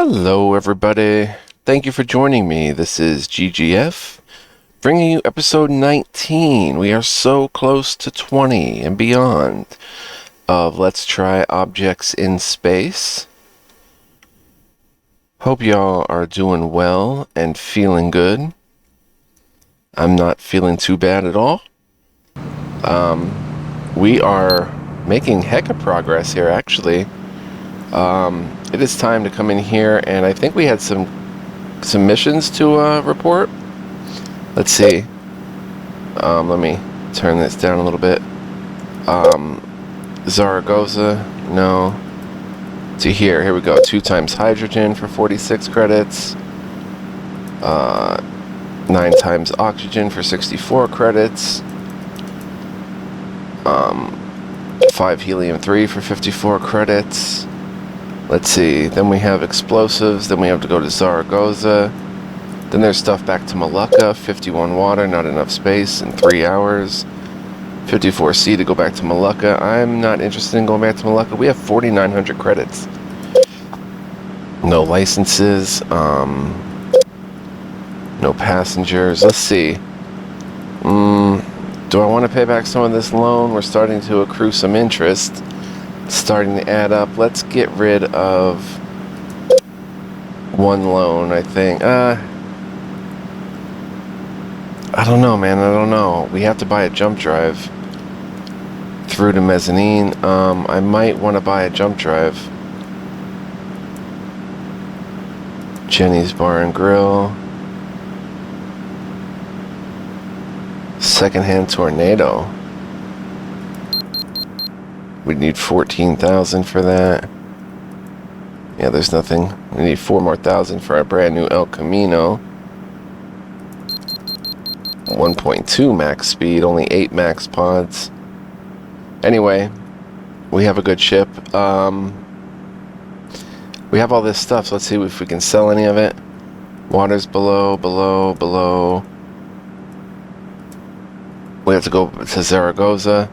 Hello, everybody. Thank you for joining me. This is GGF, bringing you episode 19. We are so close to 20 and beyond of Let's Try Objects in Space. Hope y'all are doing well and feeling good. I'm not feeling too bad at all. We are making heck of progress here, actually. It is time to come in here, and I think we had some missions to report. Let's see. Let me turn this down a little bit. Zaragoza, no. To here we go. 2 times hydrogen for 46 credits. 9 times oxygen for 64 credits. 5 helium-3 for 54 credits. Let's see, then we have explosives, then we have to go to Zaragoza. Then there's stuff back to Molucca, 51 water, not enough space in 3 hours. 54C to go back to Molucca. I'm not interested in going back to Molucca. We have 4,900 credits. No licenses, no passengers. Let's see. Do I want to pay back some of this loan? We're starting to accrue some interest. Starting to add up. Let's get rid of one loan, I think. I don't know, man. I don't know. We have to buy a jump drive through to mezzanine. I might want to buy a jump drive. Jenny's Bar and Grill. Secondhand Tornado. We need 14,000 for that. Yeah, there's nothing. We need 4 more thousand for our brand new El Camino. 1.2 max speed, only 8 max pods. Anyway, we have a good ship. We have all this stuff, so let's see if we can sell any of it. Water's below. We have to go to Zaragoza.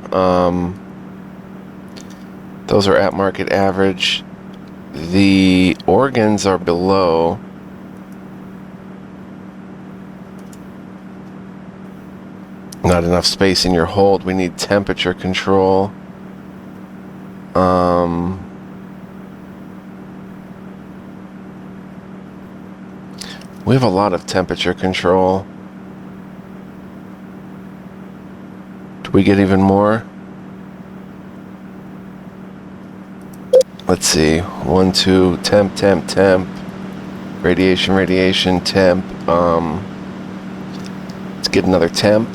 Those are at market average. The organs are below. Not enough space in your hold. We need temperature control. We have a lot of temperature control. Do we get even more? Let's see. 1, 2, temp. Radiation, temp. Let's get another temp.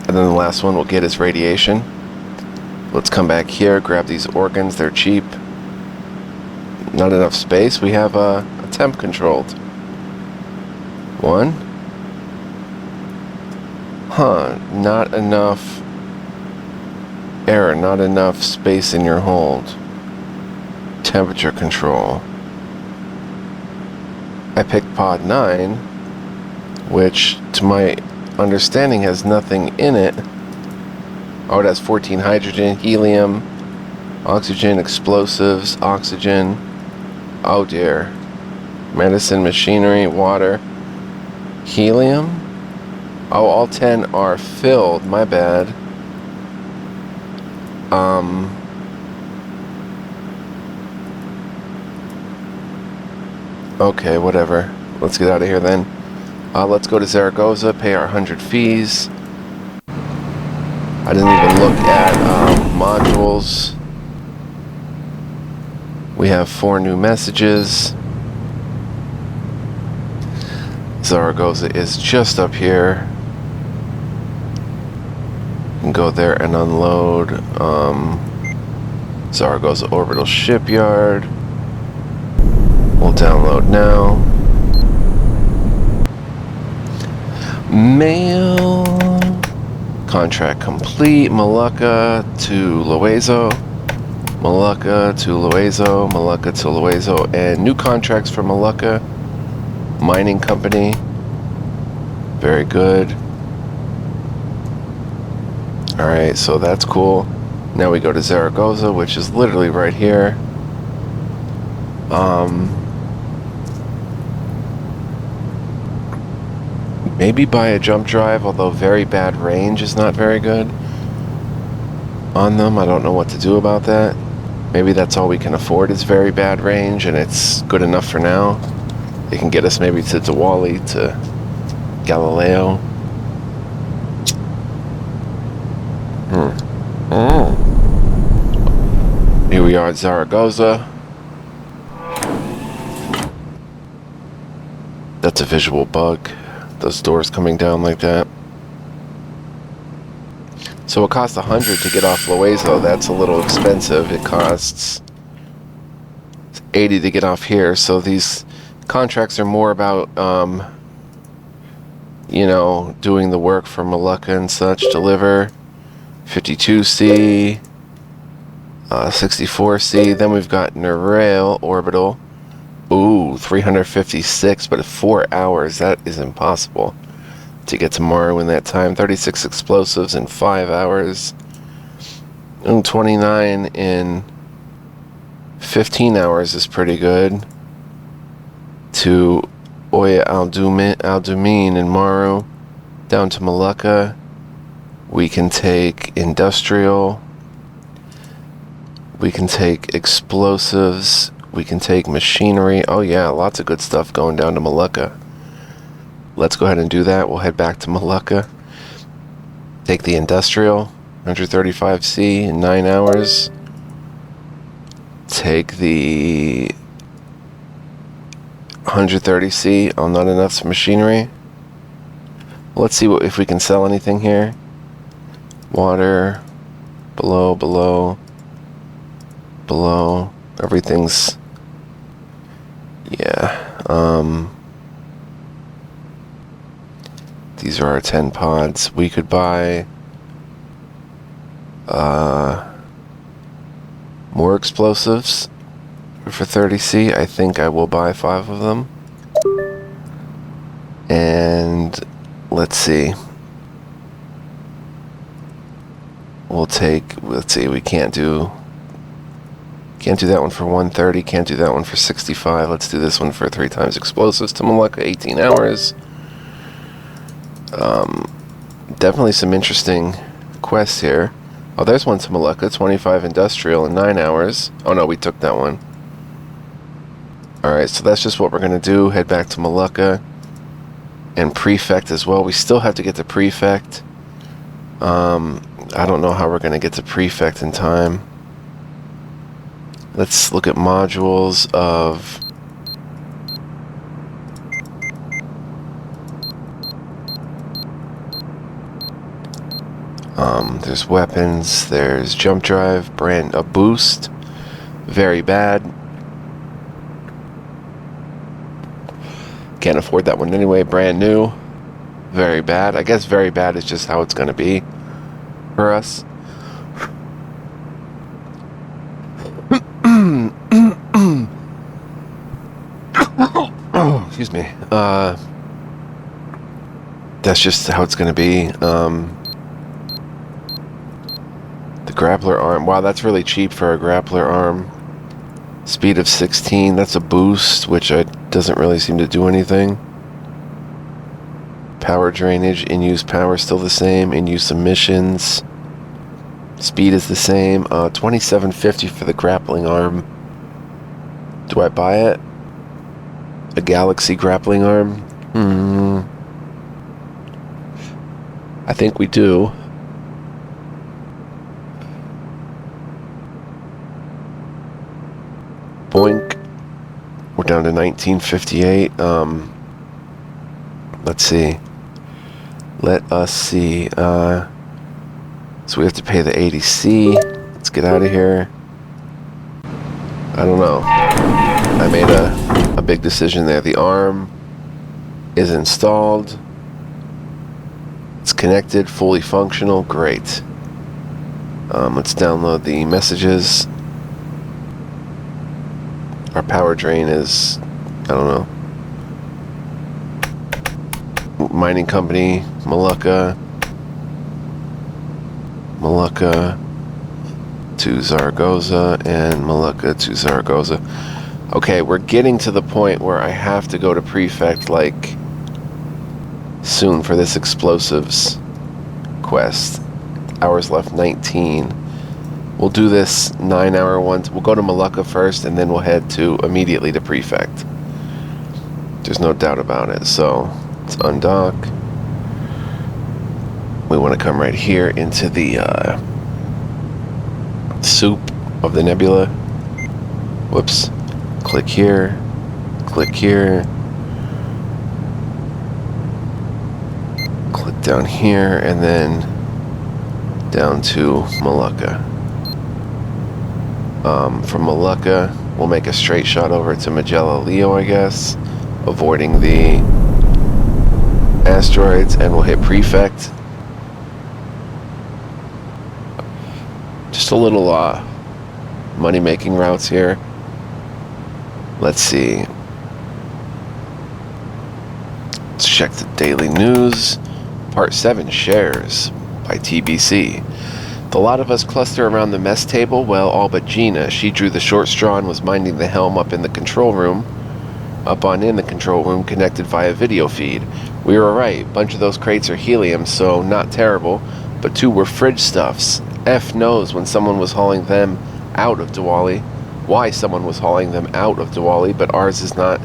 And then the last one we'll get is radiation. Let's come back here, grab these organs. They're cheap. Not enough space. We have a temp controlled. 1. Not enough error. Not enough space in your hold. Temperature control. I picked pod 9, which to my understanding has nothing in it. Oh, it has 14 hydrogen, helium, oxygen, explosives, oxygen. Oh dear. Medicine, machinery, water, helium. Oh, all 10 are filled. My bad. Okay, whatever. Let's get out of here then. Let's go to Zaragoza, pay our 100 fees. I didn't even look at modules. We have 4 new messages. Zaragoza is just up here. You can go there and unload. Zaragoza Orbital Shipyard. We'll download now. Mail. Contract complete. Molucca to Loezo. Molucca to Loezo. Molucca to Loezo. And new contracts for Molucca. Mining company. Very good. Alright, so that's cool. Now we go to Zaragoza, which is literally right here. Maybe buy a jump drive, although very bad range is not very good on them. I don't know what to do about that. Maybe that's all we can afford is very bad range, and it's good enough for now. It can get us maybe to Diwali, to Galileo. Here we are at Zaragoza. That's a visual bug. Those doors coming down like that. So it costs 100 to get off Loezo. That's a little expensive. It costs 80 to get off here. So these contracts are more about, you know, doing the work for Molucca and such. Deliver 52C, 64C. Then we've got Nereal Orbital. Ooh, 356, but 4 hours. That is impossible to get tomorrow in that time. 36 explosives in 5 hours. And 29 in 15 hours is pretty good. To Oya Aldumine and Maru. Down to Molucca. We can take industrial. We can take explosives. We can take machinery. Oh yeah, lots of good stuff going down to Molucca. Let's go ahead and do that. We'll head back to Molucca. Take the industrial, 135C in 9 hours. Take the 130C. Oh, not enough machinery. Let's see if we can sell anything here. Water, below. Everything's, yeah. These are our 10 pods. We could buy more explosives for 30C. I think I will buy 5 of them. And let's see. Let's see, we can't do that one for 130, can't do that one for 65. Let's do this one for 3 times explosives to Molucca, 18 hours. Definitely some interesting quests here. Oh, there's one to Molucca, 25 industrial in 9 hours. Oh no, we took that one. Alright, so that's just what we're going to do. Head back to Molucca. And Prefect as well. We still have to get to Prefect. I don't know how we're going to get to Prefect in time. Let's look at modules of... there's weapons, there's jump drive, a boost, very bad. Can't afford that one anyway, brand new, very bad. I guess very bad is just how it's going to be for us. Excuse me. That's just how it's going to be. The grappler arm. Wow, that's really cheap for a grappler arm. Speed of 16. That's a boost, which doesn't really seem to do anything. Power drainage. In-use power still the same. In-use emissions. Speed is the same. 2750 for the grappling arm. Do I buy it? A Galaxy grappling arm? I think we do. Boink. We're down to 1958. Let's see. Let us see. So we have to pay the 80C. Let's get out of here. I don't know. I made a big decision there. The arm is installed. It's connected, fully functional. Great. Let's download the messages. Our power drain is, I don't know. Mining company, Molucca to Zaragoza, and Molucca to Zaragoza. Okay, we're getting to the point where I have to go to Prefect, like, soon for this explosives quest. Hours left, 19. We'll do this 9-hour one. We'll go to Molucca first, and then we'll head immediately to Prefect. There's no doubt about it. So, let's undock. We want to come right here into the soup of the nebula. Whoops. Click here. Click here. Click down here, and then down to Molucca. From Molucca, we'll make a straight shot over to Magella Leo, I guess, avoiding the asteroids, and we'll hit Prefect. Just a little money-making routes here. Let's see. Let's check the daily news. Part 7 shares by TBC. The lot of us cluster around the mess table, well, all but Gina. She drew the short straw and was minding the helm up in the control room. Connected via video feed. We were right. Bunch of those crates are helium, so not terrible. But 2 were fridge stuffs. F knows when someone was hauling them out of Diwali. Why someone was hauling them out of Diwali, but ours is not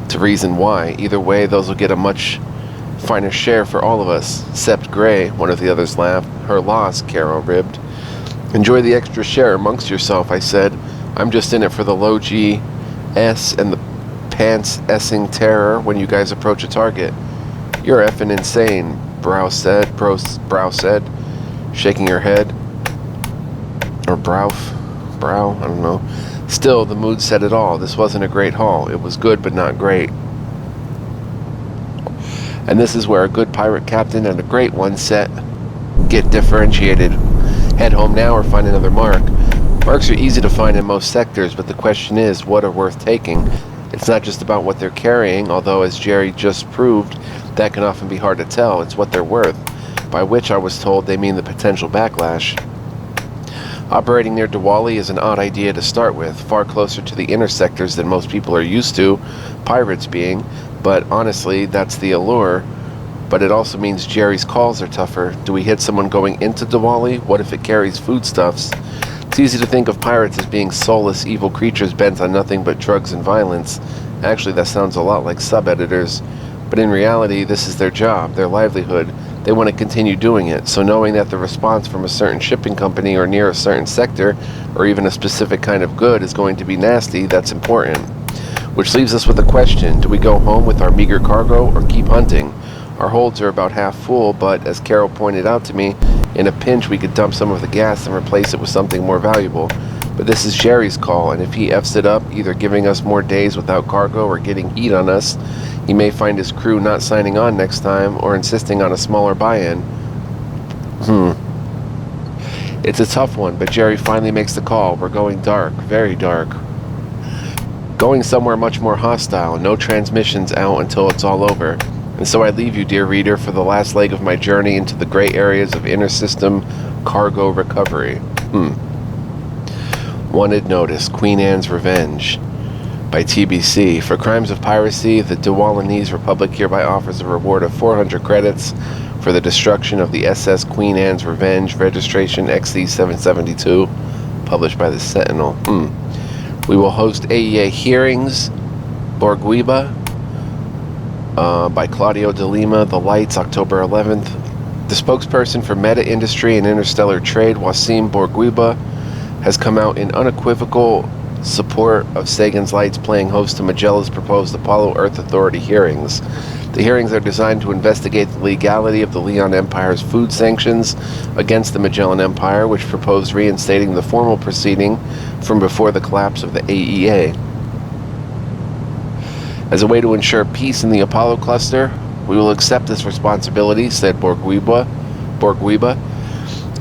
to reason why. Either way, those will get a much finer share for all of us. Except Gray, one of the others laughed. Her loss, Caro ribbed. Enjoy the extra share amongst yourself, I said. I'm just in it for the low G-S and the pants-essing terror when you guys approach a target. You're effing insane, Brow said, shaking her head. Or brow, I don't know. Still, the mood said it all. This wasn't a great haul. It was good, but not great. And this is where a good pirate captain and a great one get differentiated. Head home now or find another mark. Marks are easy to find in most sectors, but the question is, what are worth taking? It's not just about what they're carrying, although as Jerry just proved, that can often be hard to tell. It's what they're worth, by which I was told they mean the potential backlash. Operating near Diwali is an odd idea to start with, far closer to the inner sectors than most people are used to, pirates being, but honestly, that's the allure. But it also means Jerry's calls are tougher. Do we hit someone going into Diwali? What if it carries foodstuffs? It's easy to think of pirates as being soulless, evil creatures bent on nothing but drugs and violence. Actually, that sounds a lot like sub-editors. But in reality, this is their job, their livelihood. They want to continue doing it, so knowing that the response from a certain shipping company or near a certain sector, or even a specific kind of good, is going to be nasty, that's important. Which leaves us with a question. Do we go home with our meager cargo, or keep hunting? Our holds are about half full, but as Carol pointed out to me, in a pinch we could dump some of the gas and replace it with something more valuable. But this is Jerry's call, and if he F's it up, either giving us more days without cargo or getting heat on us, he may find his crew not signing on next time or insisting on a smaller buy-in. It's a tough one, but Jerry finally makes the call. We're going dark, very dark. Going somewhere much more hostile, no transmissions out until it's all over. And so I leave you, dear reader, for the last leg of my journey into the gray areas of inner system cargo recovery. Wanted notice, Queen Anne's Revenge by TBC. For crimes of piracy, the Diwalanese Republic hereby offers a reward of 400 credits for the destruction of the SS Queen Anne's Revenge, registration XC772, published by the Sentinel. We will host AEA hearings, Bourguiba, by Claudio de Lima, The Lights, October 11th. The spokesperson for Meta Industry and Interstellar Trade, Wasim Bourguiba, has come out in unequivocal support of Sagan's Lights playing host to Magellan's proposed Apollo Earth Authority hearings. The hearings are designed to investigate the legality of the Leon Empire's food sanctions against the Magellan Empire, which proposed reinstating the formal proceeding from before the collapse of the AEA. As a way to ensure peace in the Apollo cluster, we will accept this responsibility, said Bourguiba.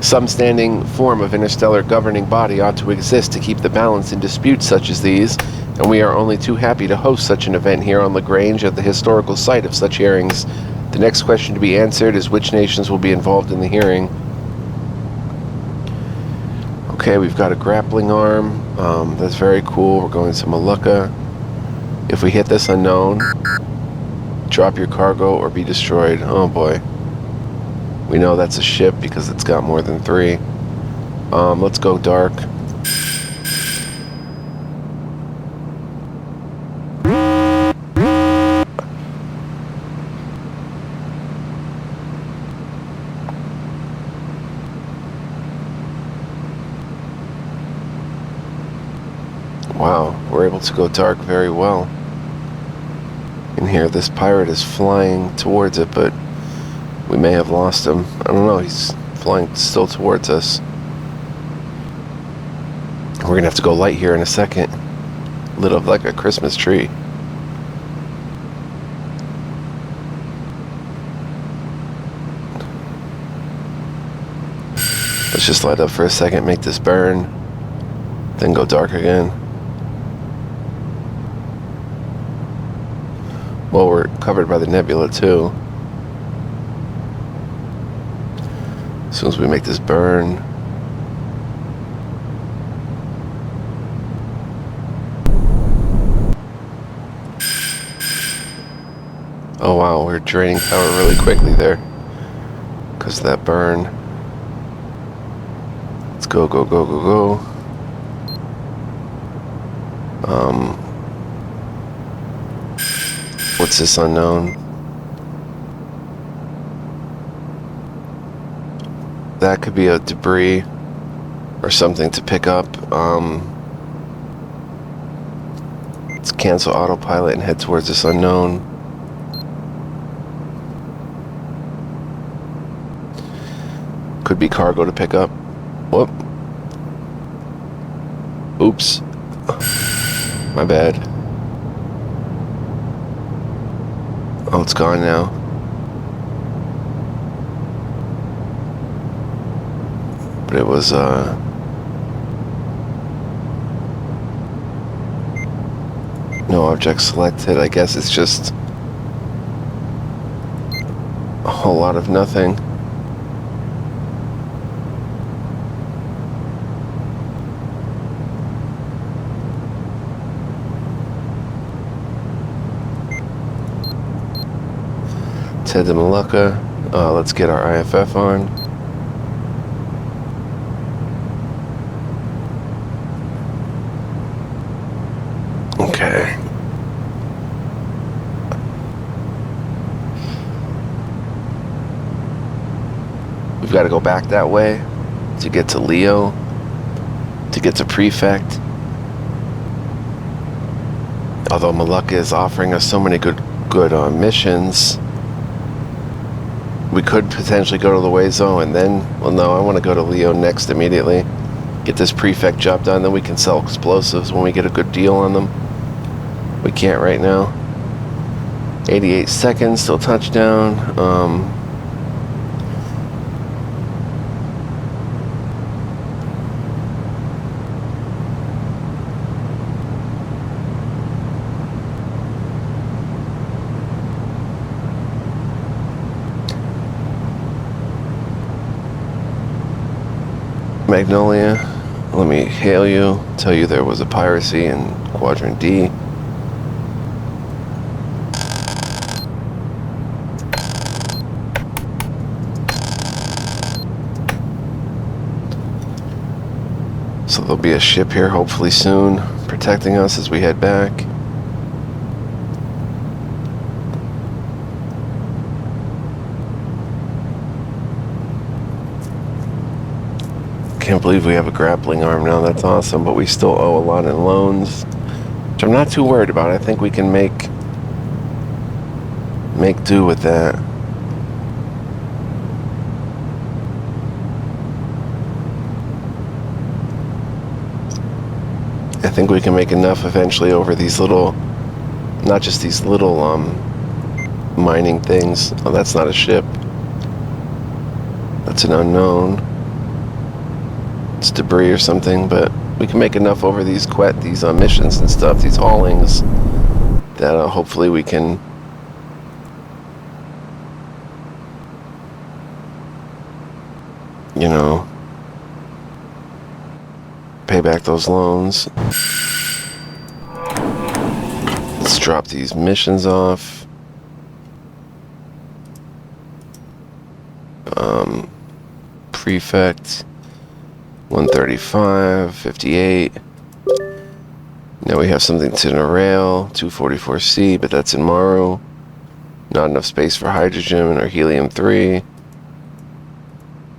Some standing form of interstellar governing body ought to exist to keep the balance in disputes such as these, and we are only too happy to host such an event here on Lagrange at the historical site of such hearings. The next question to be answered is which nations will be involved in the hearing. Okay, we've got a grappling arm. That's very cool. We're going to Molucca. If we hit this unknown, drop your cargo or be destroyed. Oh boy. We know that's a ship because it's got more than 3. Let's go dark. Wow, we're able to go dark very well. In here, this pirate is flying towards it, but we may have lost him. I don't know, he's flying still towards us. We're gonna have to go light here in a second. Lit up like a Christmas tree. Let's just light up for a second, make this burn, then go dark again. Well, we're covered by the nebula too. As soon as we make this burn. Oh wow, we're draining power really quickly there because of that burn. Let's go, go, go, go, go. What's this unknown? That could be a debris or something to pick up. Let's cancel autopilot and head towards this unknown. Could be cargo to pick up. Whoop. Oops. My bad. Oh, it's gone now. But it was, no object selected. I guess it's just a whole lot of nothing. Let's head to Molucca. Let's get our IFF on. Okay. We've got to go back that way to get to Leo, to get to Prefect. Although Molucca is offering us so many good missions, we could potentially go to the Way Zone and then, well no, I want to go to Leo next immediately. Get this Prefect job done, then we can sell explosives when we get a good deal on them. We can't right now. 88 seconds till touchdown. Magnolia, let me hail you, tell you there was a piracy in Quadrant D. So there'll be a ship here hopefully soon, protecting us as we head back. Can't believe we have a grappling arm now. That's awesome, but we still owe a lot in loans, which I'm not too worried about. I think we can make do with that. I think we can make enough eventually over these little, not just these little mining things. Oh, that's not a ship. That's an unknown. It's debris or something, but we can make enough over these missions and stuff, these haulings, that hopefully we can pay back those loans. Let's drop these missions off. Prefect 135, 58. Now we have something to derail, 244C, but that's in Maru. Not enough space for hydrogen in our helium-3.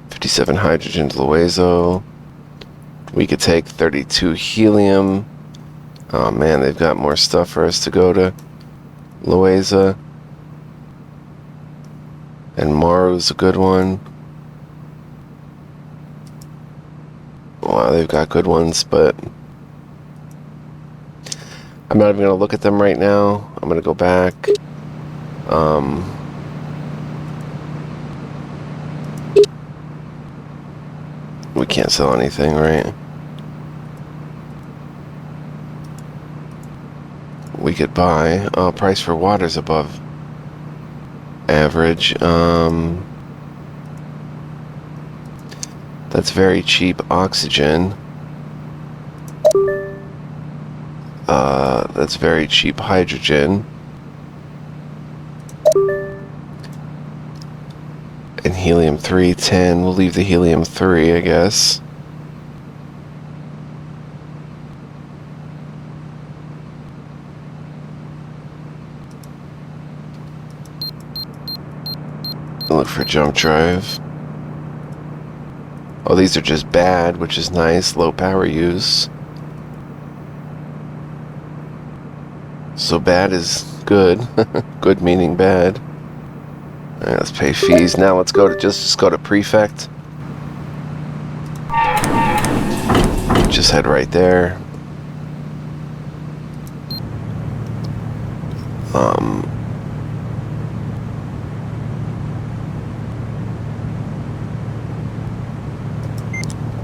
57 hydrogen to Loezo. We could take 32 helium. Oh man, they've got more stuff for us to go to Loeza. And Maru's a good one. Wow, they've got good ones, but I'm not even going to look at them right now. I'm going to go back. We can't sell anything, right? We could buy. Oh, price for water's above average. That's very cheap oxygen. That's very cheap hydrogen. And helium-3, 10. We'll leave the helium-3, I guess. Look for jump drive. Oh, these are just bad, which is nice. Low power use. So bad is good. Good meaning bad. Alright, let's pay fees. Now let's go to just go to prefect. Just head right there.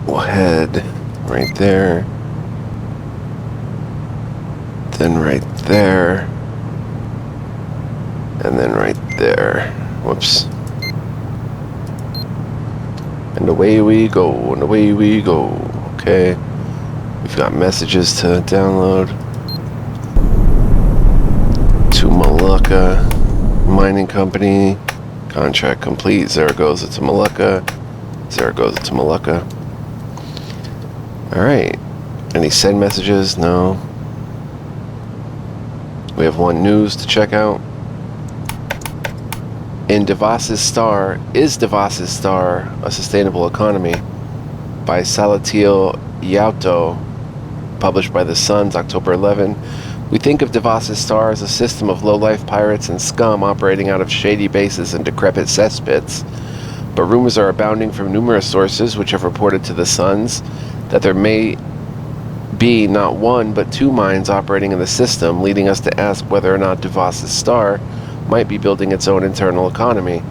We'll head right there. Then right there. And then right there. Whoops. And away we go, and away we go. Okay. We've got messages to download. To Molucca Mining Company. Contract complete. Zaragoza to Molucca. Zaragoza to Molucca. Alright. Any send messages? No. We have one news to check out. In Devas's Star, Is Devas's Star a Sustainable Economy? By Salatiel Yauto, published by The Suns, October 11. We think of Devas's Star as a system of low-life pirates and scum operating out of shady bases and decrepit cesspits. But rumors are abounding from numerous sources which have reported to The Suns that there may be not one but two mines operating in the system, leading us to ask whether or not Devas's Star might be building its own internal economy.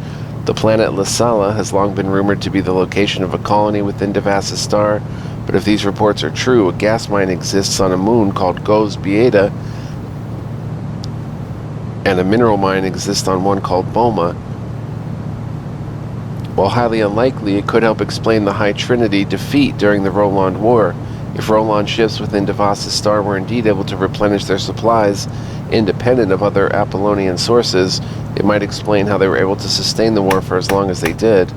The planet La Sala has long been rumored to be the location of a colony within Devas's Star, but if these reports are true, a gas mine exists on a moon called Goz Bieda, and a mineral mine exists on one called Boma. While highly unlikely, it could help explain the High Trinity defeat during the Roland War. If Roland ships within Devas's Star were indeed able to replenish their supplies independent of other Apollonian sources, it might explain how they were able to sustain the war for as long as they did.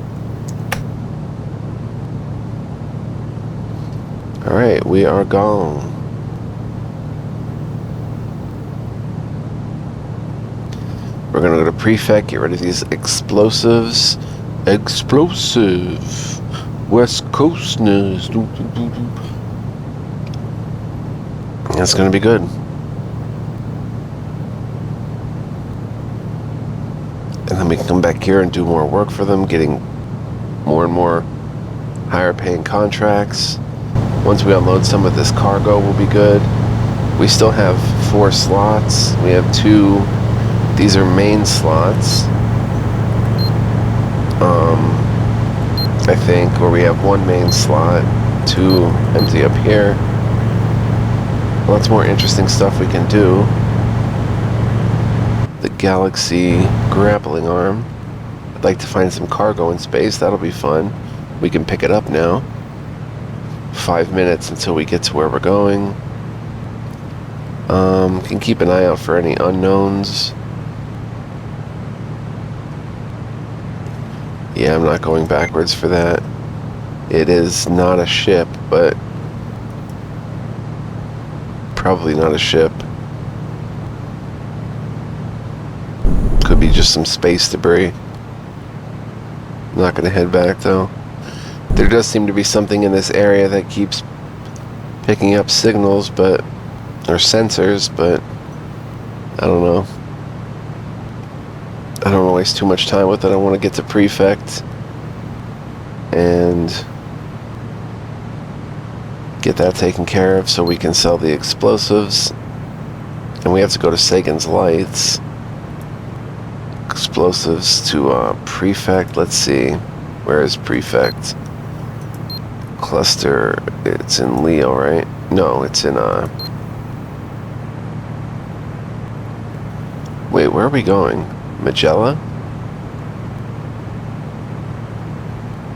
Alright, we are gone. We're gonna go to Prefect, get rid of these explosives. Explosive! West Coastness! That's gonna be good. And then we can come back here and do more work for them, getting more and more higher paying contracts. Once we unload some of this cargo, we'll be good. We still have 4 slots. We have 2. These are main slots. I think, where we have 1 main slot, 2 empty up here. Lots more interesting stuff we can do. The Galaxy grappling arm. I'd like to find some cargo in space. That'll be fun. We can pick it up now. 5 minutes until we get to where we're going. Can keep an eye out for any unknowns. Yeah, I'm not going backwards for that. It is not a ship, but probably not a ship. Could be just some space debris. Not gonna head back though. There does seem to be something in this area that keeps picking up signals, or sensors, but I don't know. I don't want to waste too much time with it. I want to get to Prefect and get that taken care of so we can sell the explosives. And we have to go to Sagan's Lights. Explosives to Prefect. Let's see. Where is Prefect? Cluster. It's in Leo, right? No, it's in wait, where are we going? Magella?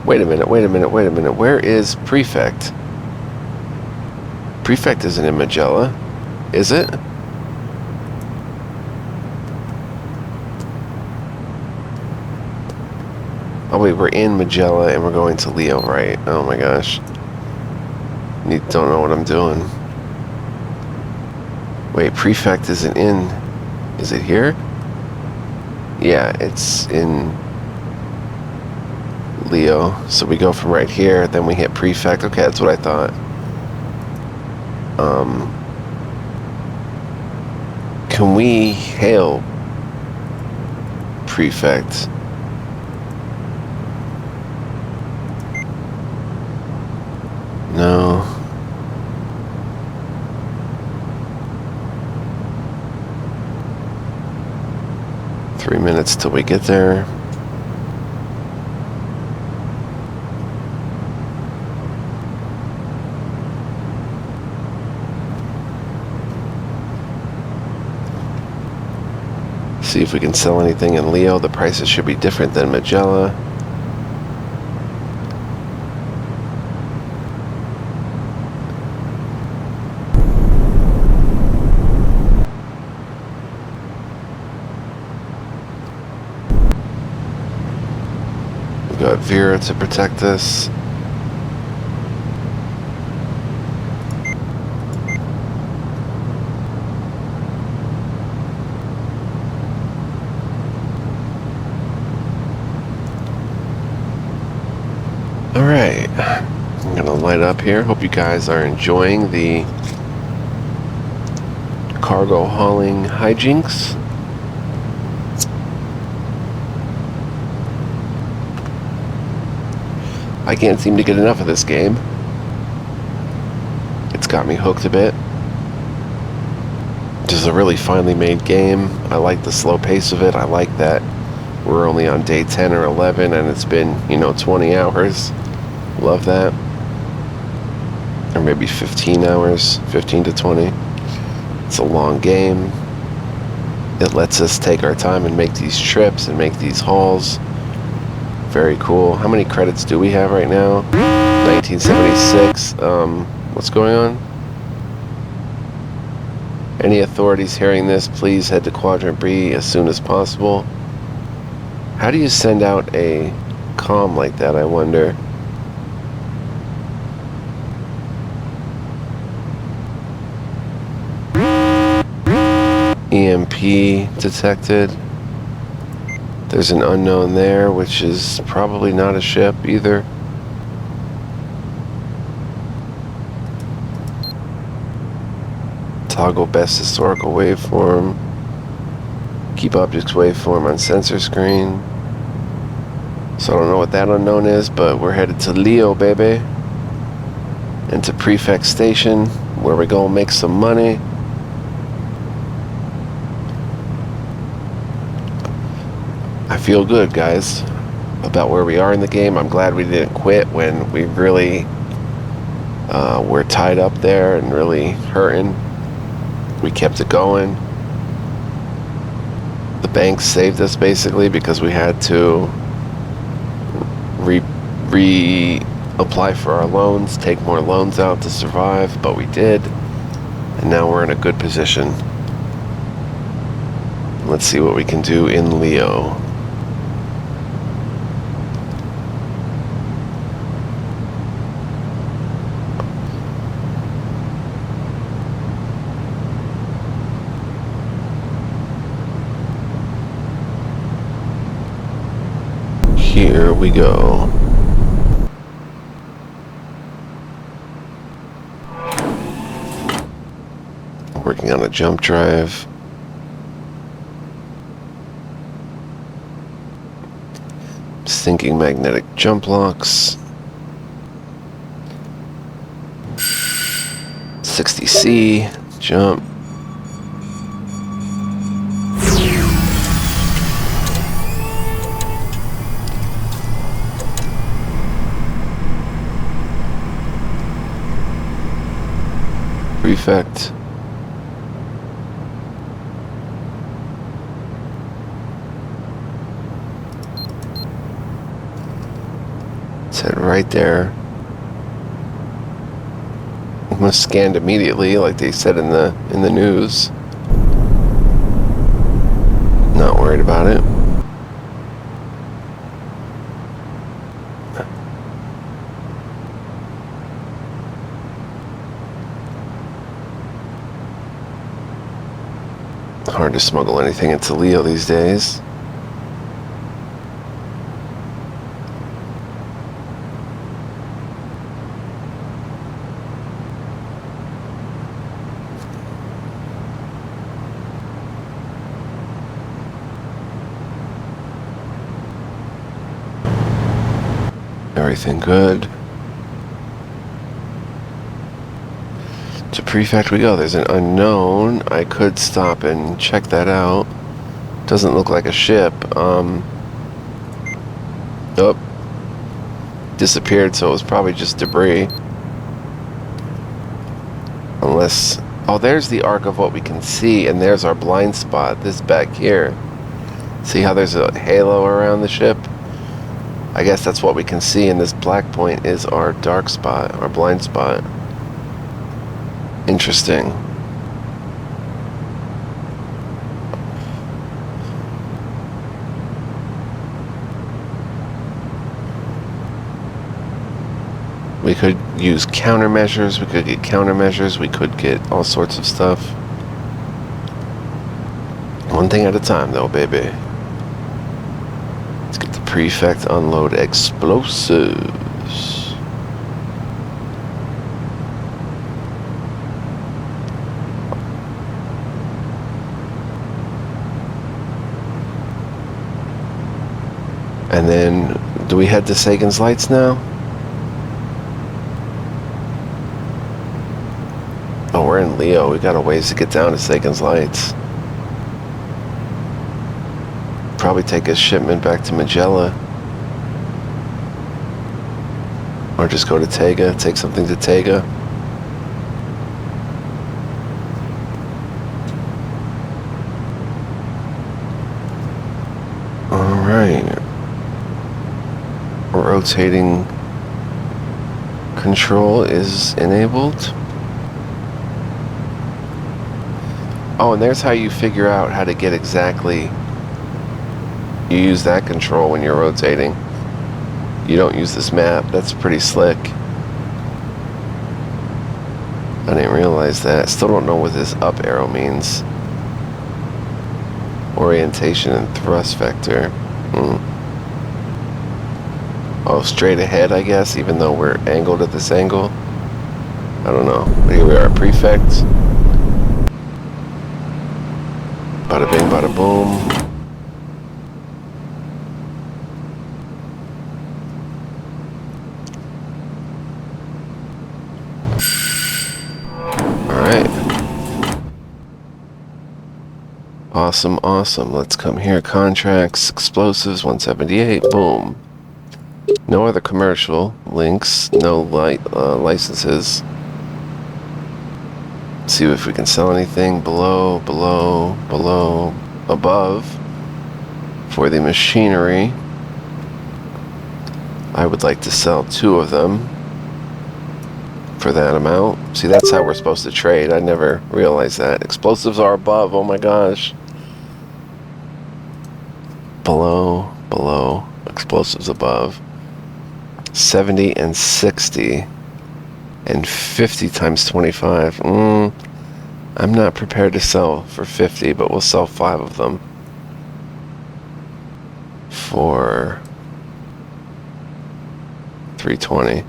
Wait a minute. Where is Prefect? Prefect isn't in Magella, is it? Oh wait, we're in Magella and we're going to Leo, right? Oh my gosh. Don't know what I'm doing. Wait, Prefect isn't in. Is it here? Yeah, it's in Leo. So we go from right here, then we hit Prefect. Okay, that's what I thought. Can we hail Prefect? No. Three minutes till we get there. See if we can sell anything in Leo. The prices should be different than Magella. We've got Vera to protect us. Alright, I'm gonna light up here. Hope you guys are enjoying the cargo hauling hijinks. I can't seem to get enough of this game. It's got me hooked a bit. This is a really finely made game. I like the slow pace of it. I like that we're only on day 10 or 11 and it's been, 20 hours. Love that. Or maybe 15 hours, 15 to 20. It's a long game. It lets us take our time and make these trips and make these hauls. Very cool. How many credits do we have right now? 1976. What's going on? Any authorities hearing this, please head to Quadrant B as soon as possible. How do you send out a comm like that, I wonder? EMP detected. There's an unknown there, which is probably not a ship either. Toggle best historical waveform. Keep objects waveform on sensor screen. So I don't know what that unknown is, but we're headed to Leo, baby. And to Prefect Station, where we're gonna make some money. I feel good, guys, about where we are in the game. I'm glad we didn't quit when we really were tied up there and really hurting. We kept it going. The bank saved us basically because we had to apply for our loans, take more loans out to survive, but we did. And now we're in a good position. Let's see what we can do in Leo. Here we go. Working on a jump drive. Sinking magnetic jump locks. 60C jump. Prefect. Said right there. Almost scanned immediately, like they said in the news. Not worried about it. Hard to smuggle anything into Leo these days. Everything good. To prefect we go. There's an unknown. I could stop and check that out. Doesn't look like a ship. Oh. Disappeared, so it was probably just debris. Unless... Oh, there's the arc of what we can see, and there's our blind spot. This back here. See how there's a halo around the ship? I guess that's what we can see, and this black point is our dark spot, our blind spot. Interesting. We could use countermeasures, we could get countermeasures, we could get all sorts of stuff. One thing at a time though, baby. Let's get the prefect, unload explosives. And then, do we head to Sagan's Lights now? Oh, we're in Leo. We got a ways to get down to Sagan's Lights. Probably take a shipment back to Magella. Or just go to Tega, take something to Tega. Alright. Rotating control is enabled. Oh, and there's how you figure out how to get exactly... You use that control when you're rotating. You don't use this map. That's pretty slick. I didn't realize that. Still don't know what this up arrow means. Orientation and thrust vector. Oh, straight ahead, I guess, even though we're angled at this angle. I don't know. Here we are, prefect. Bada bing, bada boom. Alright. Awesome, awesome. Let's come here. Contracts, explosives, 178. Boom. No other commercial links. No licenses. See if we can sell anything below, above for the machinery. I would like to sell 2 of them. for that amount. See, that's how we're supposed to trade. I never realized that. Explosives are above. Oh my gosh. Below. Explosives above. 70 and 60. And 50 times 25. I'm not prepared to sell for 50, but we'll sell 5 of them. For 320.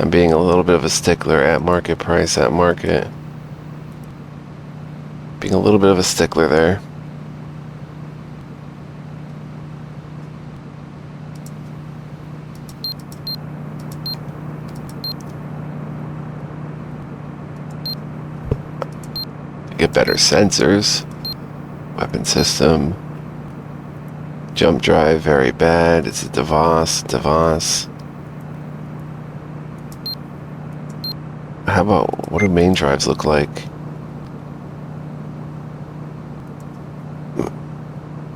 I'm being a little bit of a stickler at market price, at market. Being a little bit of a stickler there. Get better sensors. Weapon system. Jump drive, very bad. It's a DeVos. How about, what do main drives look like?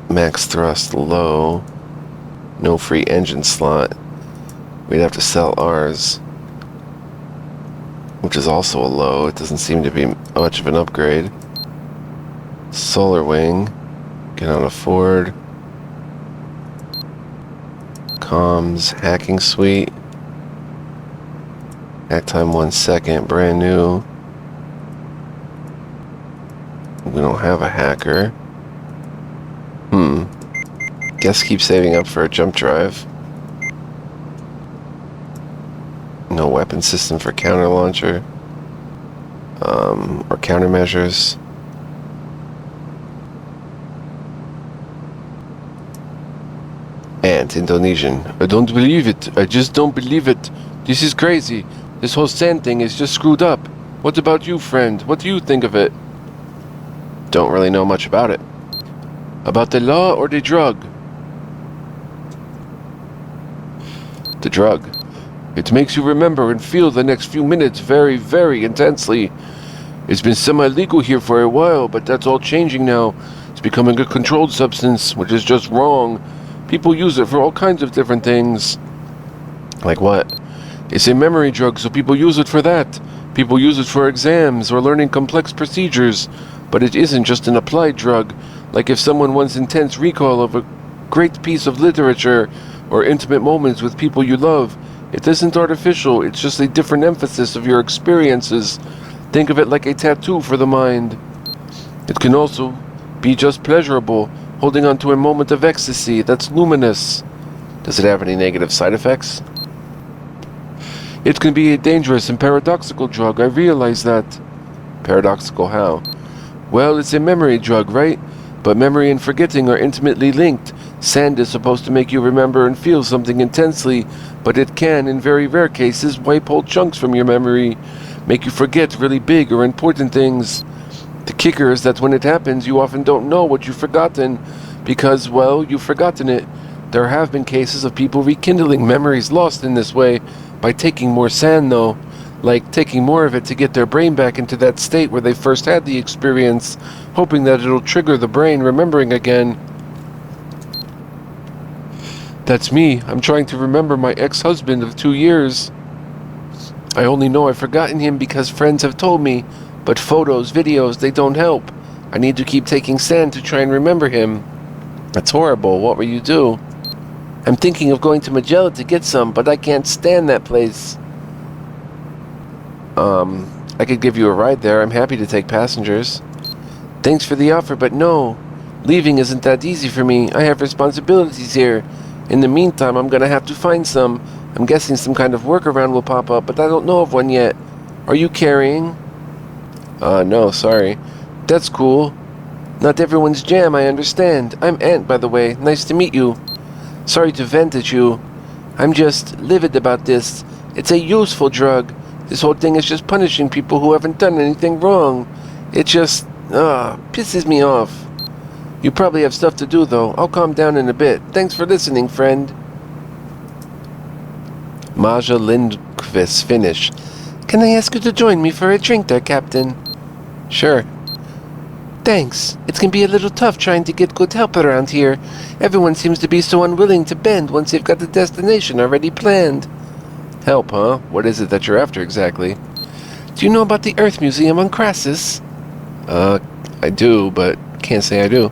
Max thrust low. No free engine slot. We'd have to sell ours, which is also a low. It doesn't seem to be much of an upgrade. Solar wing. Cannot afford. Comms. Hacking suite. Hack time 1 second. Brand new. We don't have a hacker. Guess keep saving up for a jump drive. No weapon system for counter launcher. Or countermeasures. And Indonesian. I don't believe it. I just don't believe it. This is crazy. This whole sand thing is just screwed up. What about you, friend? What do you think of it? Don't really know much about it. About the law or the drug? The drug. It makes you remember and feel the next few minutes very, very intensely. It's been semi-legal here for a while, but that's all changing now. It's becoming a controlled substance, which is just wrong. People use it for all kinds of different things. Like what? It's a memory drug, so people use it for that. People use it for exams or learning complex procedures. But it isn't just an applied drug. Like if someone wants intense recall of a great piece of literature or intimate moments with people you love, it isn't artificial. It's just a different emphasis of your experiences. Think of it like a tattoo for the mind. It can also be just pleasurable, holding on to a moment of ecstasy that's luminous. Does it have any negative side effects? It can be a dangerous and paradoxical drug, I realize that. Paradoxical how? Well, it's a memory drug, right? But memory and forgetting are intimately linked. Sand is supposed to make you remember and feel something intensely, but it can, in very rare cases, wipe whole chunks from your memory, make you forget really big or important things. The kicker is that when it happens, you often don't know what you've forgotten, because, well, you've forgotten it. There have been cases of people rekindling memories lost in this way, by taking more sand though, like taking more of it to get their brain back into that state where they first had the experience, hoping that it'll trigger the brain remembering again. That's me. I'm trying to remember my ex-husband of 2 years. I only know I've forgotten him because friends have told me, but photos, videos, they don't help. I need to keep taking sand to try and remember him. That's horrible. What will you do? I'm thinking of going to Magellan to get some, but I can't stand that place. I could give you a ride there. I'm happy to take passengers. Thanks for the offer, but no. Leaving isn't that easy for me. I have responsibilities here. In the meantime, I'm gonna have to find some. I'm guessing some kind of workaround will pop up, but I don't know of one yet. Are you carrying? No, sorry. That's cool. Not everyone's jam, I understand. I'm Ant, by the way. Nice to meet you. Sorry to vent at you. I'm just livid about this. It's a useful drug. This whole thing is just punishing people who haven't done anything wrong. It just, pisses me off. You probably have stuff to do, though. I'll calm down in a bit. Thanks for listening, friend. Maja Lindqvist, Finnish. Can I ask you to join me for a drink there, Captain? Sure. Thanks. It can be a little tough trying to get good help around here. Everyone seems to be so unwilling to bend once they've got the destination already planned. Help, huh? What is it that you're after exactly? Do you know about the Earth Museum on Crassus? I do, but can't say I do.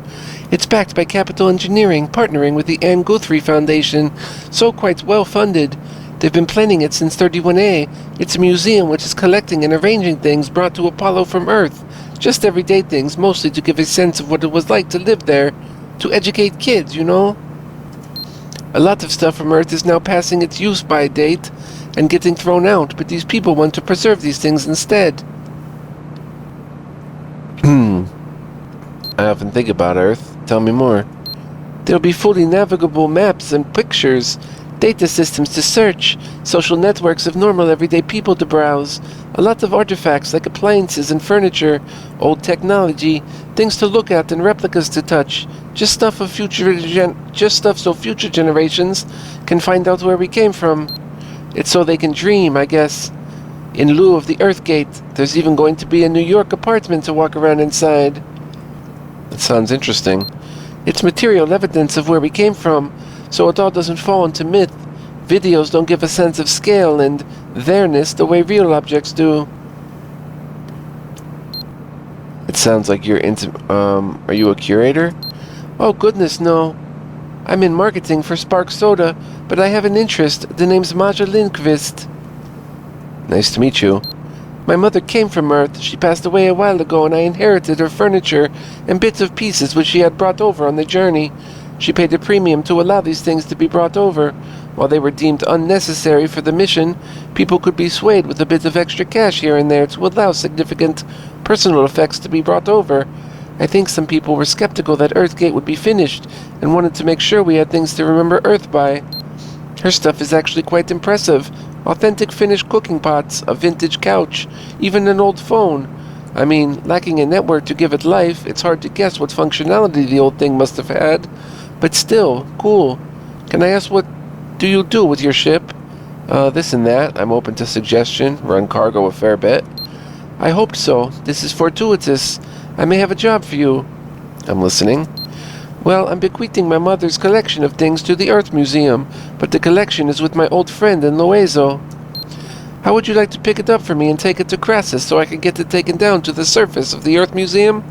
It's backed by Capital Engineering, partnering with the Anne Guthrie Foundation, so quite well funded. They've been planning it since 31A. It's a museum which is collecting and arranging things brought to Apollo from Earth. Just everyday things, mostly to give a sense of what it was like to live there. To educate kids, you know? A lot of stuff from Earth is now passing its use-by date and getting thrown out, but these people want to preserve these things instead. I often think about Earth. Tell me more. There'll be fully navigable maps and pictures, data systems to search, social networks of normal everyday people to browse, a lot of artifacts like appliances and furniture, old technology, things to look at and replicas to touch, just stuff so future generations can find out where we came from. It's so they can dream, I guess. In lieu of the Earthgate, there's even going to be a New York apartment to walk around inside. That sounds interesting. It's material evidence of where we came from, so it all doesn't fall into myth. Videos don't give a sense of scale and there-ness the way real objects do. It sounds like you're into, are you a curator? Oh goodness, no. I'm in marketing for Spark Soda, but I have an interest. The name's Maja Lindqvist. Nice to meet you. My mother came from Earth. She passed away a while ago, and I inherited her furniture and bits of pieces which she had brought over on the journey. She paid a premium to allow these things to be brought over. While they were deemed unnecessary for the mission, people could be swayed with a bit of extra cash here and there to allow significant personal effects to be brought over. I think some people were skeptical that Earthgate would be finished and wanted to make sure we had things to remember Earth by. Her stuff is actually quite impressive. Authentic Finnish cooking pots, a vintage couch, even an old phone. I mean, lacking a network to give it life, it's hard to guess what functionality the old thing must have had. But still, cool. Can I ask what do you do with your ship? This and that. I'm open to suggestion. Run cargo a fair bit. I hoped so. This is fortuitous. I may have a job for you. I'm listening. Well, I'm bequeathing my mother's collection of things to the Earth Museum, but the collection is with my old friend in Loezo. How would you like to pick it up for me and take it to Crassus so I can get it taken down to the surface of the Earth Museum?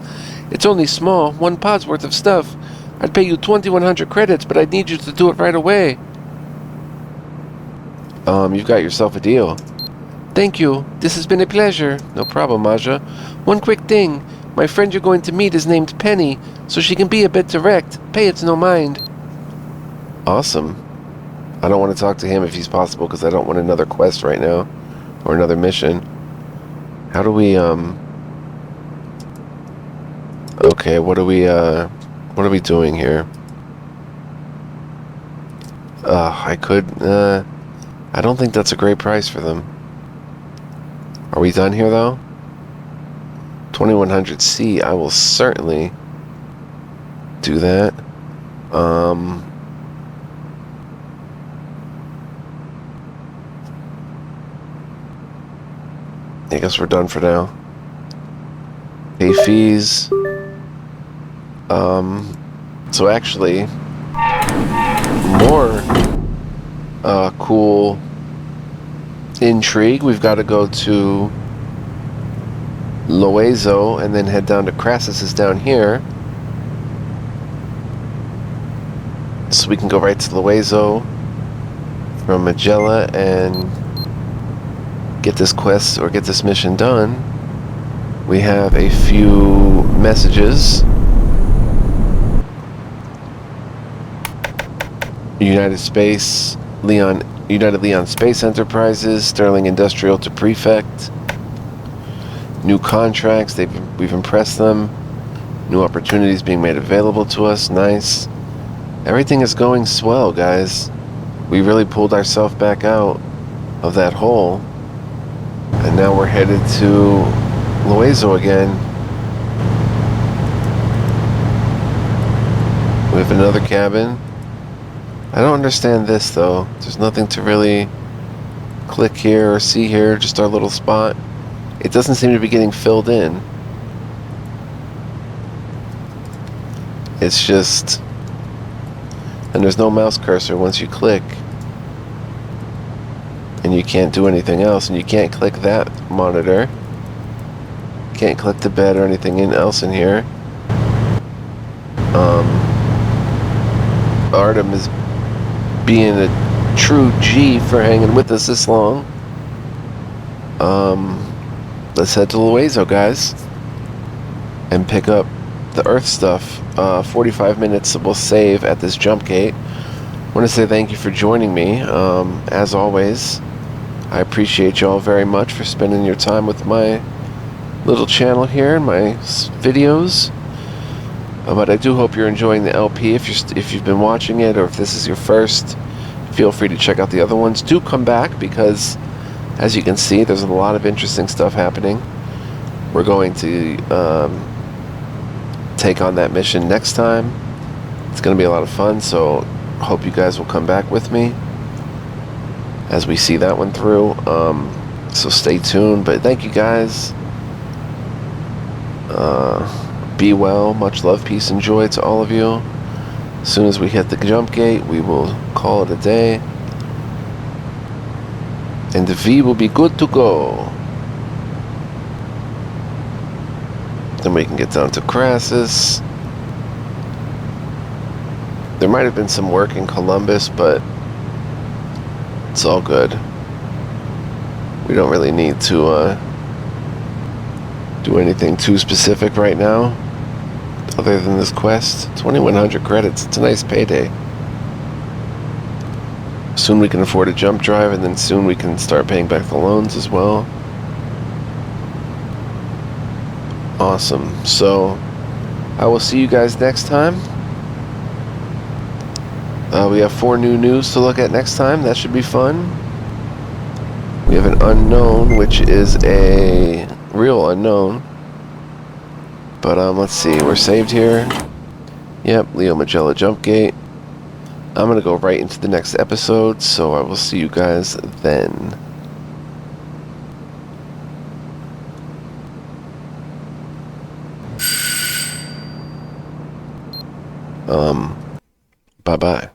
It's only small, 1 pod's worth of stuff. I'd pay you 2,100 credits, but I'd need you to do it right away. You've got yourself a deal. Thank you. This has been a pleasure. No problem, Maja. One quick thing. My friend you're going to meet is named Penny, so she can be a bit direct. Pay it no mind. Awesome. I don't want to talk to him if he's possible, because I don't want another quest right now. Or another mission. How do we, Okay, what are we doing here? I don't think that's a great price for them. Are we done here, though? 2100C, I will certainly do that. I guess we're done for now. Pay fees. So actually, more cool intrigue. We've got to go to Loezo and then head down to Crassus is down here. So we can go right to Loezo from Magella and get this quest or get this mission done. We have a few messages. United Leon Space Enterprises, Sterling Industrial to Prefect. New contracts, we've impressed them. New opportunities being made available to us, nice. Everything is going swell, guys. We really pulled ourselves back out of that hole. And now we're headed to Loezo again. We have another cabin. I don't understand this though. There's nothing to really click here or see here, just our little spot. It doesn't seem to be getting filled in. It's just... And there's no mouse cursor once you click. and you can't do anything else, and you can't click that monitor. Can't click the bed or anything else in here. Artem is being a true G for hanging with us this long. Let's head to Luezo, guys, and pick up the Earth stuff. 45 minutes we'll save at this jump gate. I want to say thank you for joining me. As always, I appreciate y'all very much for spending your time with my little channel here and my videos. But I do hope you're enjoying the LP. If you've been watching it, or if this is your first, feel free to check out the other ones. Do come back, because as you can see, there's a lot of interesting stuff happening. We're going to take on that mission next time. It's going to be a lot of fun, so hope you guys will come back with me as we see that one through. So stay tuned, but thank you guys. Be well. Much love, peace, and joy to all of you. As soon as we hit the jump gate, we will call it a day, and the V will be good to go. Then we can get down to Crassus. There might have been some work in Columbus, but it's all good. We don't really need to do anything too specific right now, other than this quest. 2,100 credits. It's a nice payday. Soon we can afford a jump drive, and then soon we can start paying back the loans as well. Awesome. So I will see you guys next time. We have 4 new news to look at next time. That should be fun. We have an unknown, which is a real unknown. But let's see. We're saved here. Yep, Leo Magella jump gate. I'm going to go right into the next episode, so I will see you guys then. Bye-bye.